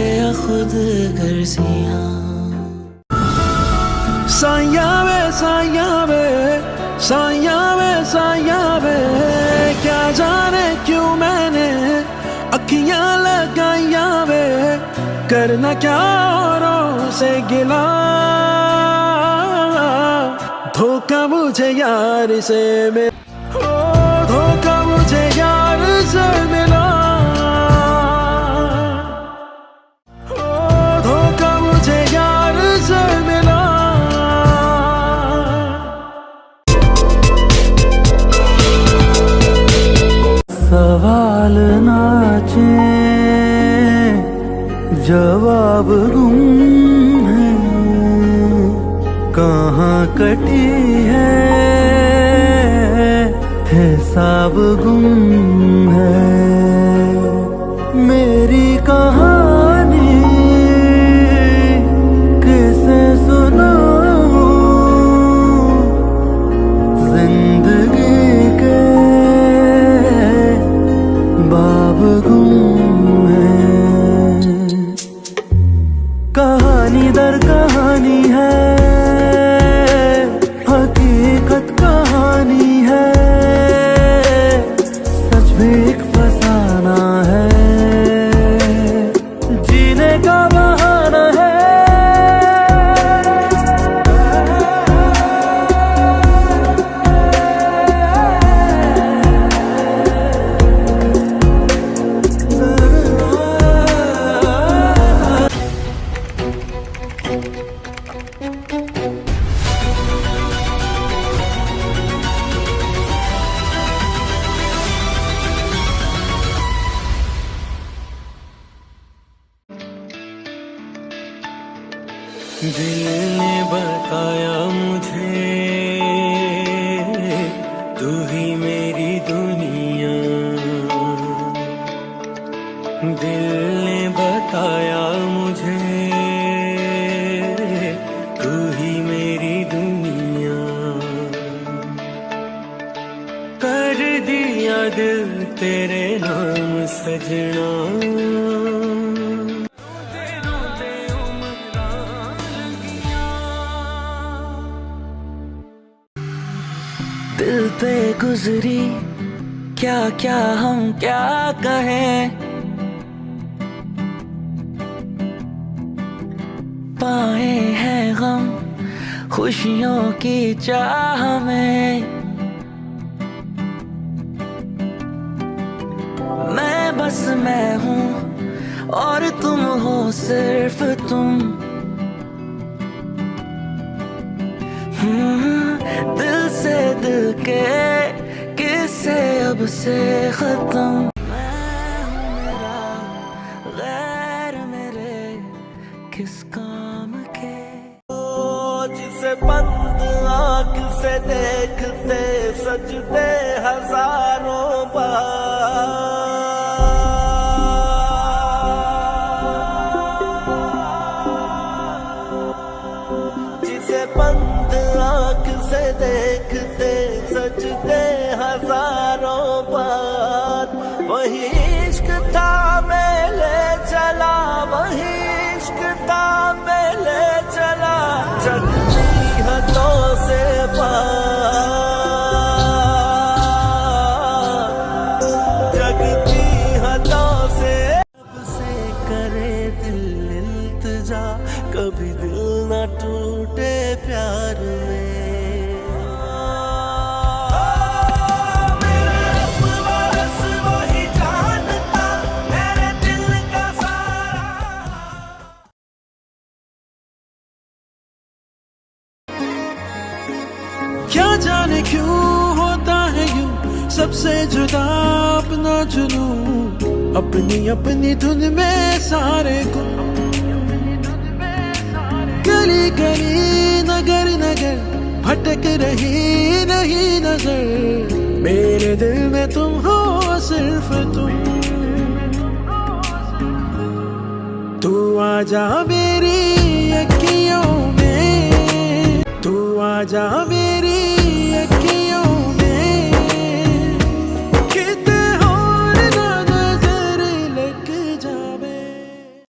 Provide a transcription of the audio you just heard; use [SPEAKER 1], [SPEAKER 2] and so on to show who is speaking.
[SPEAKER 1] या खुद गर्जियां।
[SPEAKER 2] साया वे साया वे साया वे साया वे, क्या जाने क्यों मैंने अखियां लगाया वे, करना क्या औरों से गिला, धोखा मुझे यार से मिला, धोखा मुझे यार से मिला, धोखा मुझे यार से मिला। सवाल नाचे जवाब गुम है, कहाँ कटी है हिसाब गुम है, मेरी कहानी किसे सुनाऊं, जिंदगी के बाब गुम है, कहानी दर कहानी है, हकीकत कहानी है, सच भी एक फसाना है, जीने का बहाना है। दिल ने बताया मुझे तू ही मेरी दुनिया, दिल ने बताया मुझे तू ही मेरी दुनिया, कर दिया दिल तेरे नाम सजना, दिल पे गुजरी क्या क्या हम क्या कहें, पाए हैं गम खुशियों की चाह में, मैं बस मैं हूँ और तुम हो सिर्फ तुम, दिल से दिल के किस्से अब से खत्म, मैं हूँ मेरा गैर मेरे किस काम के, जिसे बंद आँख से देखते सजदे हजारों बार, जिसे बंद आँख से देखते सजदे हजारों बार, वही इश्क था मैं ले चला, वही इश्क था मैं ले चला, जगती हदों से पार, जगती हदों से करे दिल इल्तिजा, कभी दिल न टूटे प्यार में, क्या जाने क्यों होता है यूं, सबसे जुदा अपना जुनूं, अपनी अपनी धुन में सारे गुम, गली गली नगर नगर भटक रही नहीं नजर, मेरे दिल में तुम हो सिर्फ तुम, तू आजा मेरी अखियों में, तू आजा मेरी